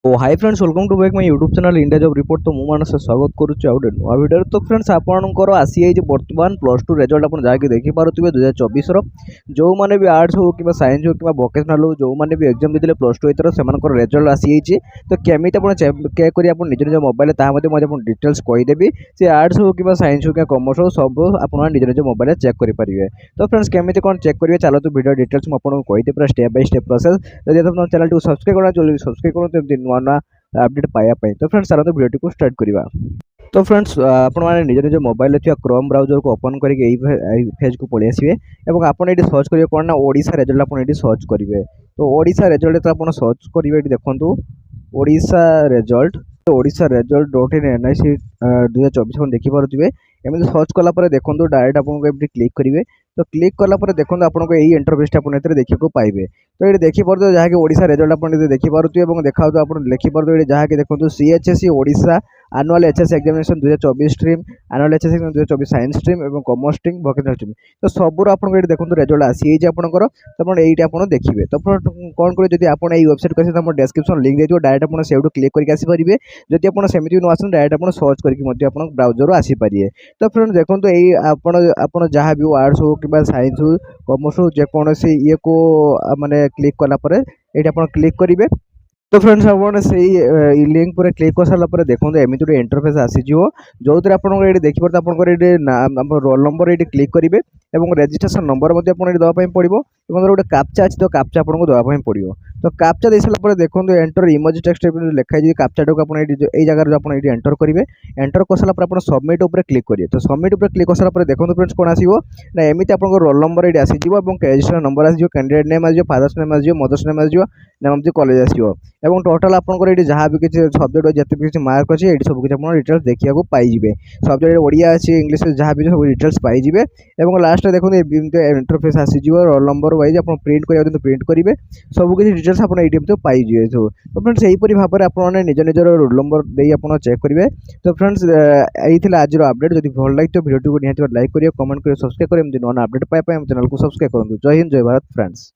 O high friends welcome to back my YouTube channel India job report. ତ ମୁଁ ମାନସ ସ୍ୱାଗତ କରୁଛି ଆଉ ଗୋଟେ ନୂଆ ଭିଡ଼ିଓରେ। ତ ଫ୍ରେଣ୍ଡସ୍ ଆପଣଙ୍କର ଆସିଯାଇଛି ବର୍ତ୍ତମାନ +2 ରେଜଲ୍ଟ ଆପଣ ଯାହାକି ଦେଖିପାରୁଥିବେ 2024ର। ଯେଉଁମାନେ ବି ଆର୍ଟ୍ସ ହେଉ କିମ୍ବା ସାଇନ୍ସ ହେଉ କିମ୍ବା ଭୋକେସନାଲ୍ ହେଉ ଯେଉଁମାନେ ବି ଏକ୍ଜାମ୍ ଦେଇଥିଲେ +2 ଏଥର ସେମାନଙ୍କର ରେଜଲ୍ଟ ଆସିଯାଇଛି। ତ କେମିତି ଆପଣ ଚେକ୍ କରି ଆପଣ ନିଜ ନିଜ ମୋବାଇଲରେ ତାହା ମଧ୍ୟ ମୁଁ ଆପଣ ଡିଟେଲ୍ସ କହିଦେବି। ସେ ଆର୍ଟ୍ସ ହେଉ କିମ୍ବା ସାଇନ୍ସ ହେଉ କିମ୍ବା କମର୍ସ ହେଉ ସବୁ ଆପଣ ନିଜ ନିଜ ମୋବାଇଲରେ ଚେକ୍ କରିପାରିବେ। ତ ଫ୍ରେଣ୍ଡସ୍ କେମିତି କ'ଣ ଚେକ୍ କରିବେ ଚାଲନ୍ତୁ ଭିଡ଼ିଓ ଡିଟେଲ୍ସ ମୁଁ ଆପଣଙ୍କୁ କହିଦେବି ପୁରା ଷ୍ଟେପ୍ ବାଇ ଷ୍ଟେପ୍ ପ୍ରୋସେସ୍। ଯଦି ଆପଣ ଚ୍ୟାନେଲଟିକୁ ସବସ୍କ୍ରାଇବ୍ କରା ଜଲ୍ଦି ସବସ୍କ୍ରାଇବ୍ କରନ୍ତୁ ଏମିତି ନୂଆ ନୂଆ अपडेट पाइबा। तो फ्रेंड्स चलते वीडियो को स्टार्ट करवा। तो फ्रेंड्स आपण मैंने निज निज मोबाइल थी क्रोम ब्राउजर को ओपन करके पेज को पलि आसवे और आपड़ ये सर्च करेंगे कौन ना ओडिशा रिजल्ट आप सर्च करेंगे। तो ओडिशा रिजल्ट तो आप सर्च करेंगे देखो Odisha result Odisha result .in/NIC 2024 आप देखिपे एमती सर्च कलापर देखो डायरेक्ट आपको क्लिक करेंगे। तो क्लिक कलापर देखो आपको यही इंटरफेस आप देखा पाइबे। तो ये देखिपे जहाँकि ओडिशा रिजल्ट आप देखिपे देखा आप लिखिपे जहाँकि देखो CHSE Odisha annual HS examination 2024 स्ट्रीम आनुअल HS 2024 साइंस स्ट्रीम और कॉमर्स स्ट्रीम वोकेशनल स्ट्रीम। तो सबूर आपको ये देखो रिजल्ट आसी आपंकर। तो ये आप देखिए। तो कौन करेंगे जब आप वेबसाइट को आम डिस्क्रिप्शन लिंक देखिए डायरेक्ट आप से क्लिक करके आसीपारे। जब आप सेमती न आस डायरेक्ट आप सर्च करके ब्राउजर आसीपारे। तो फ्रेंड देखो ये जहाँ भी आर्ट्स हो कि साइंस हो कॉमर्स हो जेकोसी ये को माने क्लिक कलापर ये आप क्लिक करेंगे। तो फ्रेंड्स आप लिंक पर क्लिक कर सारापर देखो एमती गोटे इंटरफेस आसीज जो थे आप देखिए आप रोल नंबर ये क्लिक करेंगे और रेजिस्ट्रेशन नंबर देवाई पड़ो। गोटे काप्चा अच्छी तो काप्चा आपको देवाई पड़ो। तो काप्चा दे सारापर देखो एंटर इमोजी टेक्स्ट लिखाई काप्चा को आप जगह जो आप एंटर करेंगे। एंटर कर सारापर आप सबमिट उपर क्लिक करेंगे। तो सबमिट उपर क्लिक कर सारापर देखो फ्रेंड्स कौन आसो ना एमती आप रोल नंबर ये आसीज रजिस्ट्रेशन नंबर आसो कैंडिडेट नेम आसो फादर्स नेम आसो मदर्स नेम आसो नेम ऑफ द कॉलेज आसो और टोटाल आपंकर ये जहाँ भी किसी सब्जेक्ट जिते किसी मार्क अच्छे ये सब किसी डिटेल्स देखा पाइबे। सब्जेक्ट ओडिया अच्छी इंग्लीश जहाँ भी सब डिटेल्स पाइबे। और लास्ट देखो इंटरफेस आसीज रोल नंबर वाइज आप प्रिंट करेंगे प्रिंट करेंगे सब किसी डिटेल्स आप ये पाइबे। तो फ्रेंड्स यहीपरी भाव में आप निज निजर रोल नंबर दे आप चेक करेंगे। तो फ्रेंड्स यही आज अपडेट जब भल लगे वीडियो को निहाती लाइक करेंगे कमेंट करेंगे सब्सक्राइब करेंगे नुआ अपडेट पाइबा चैनल को सब्सक्राइब करूँ। जय हिंद जय भारत फ्रेंड्स।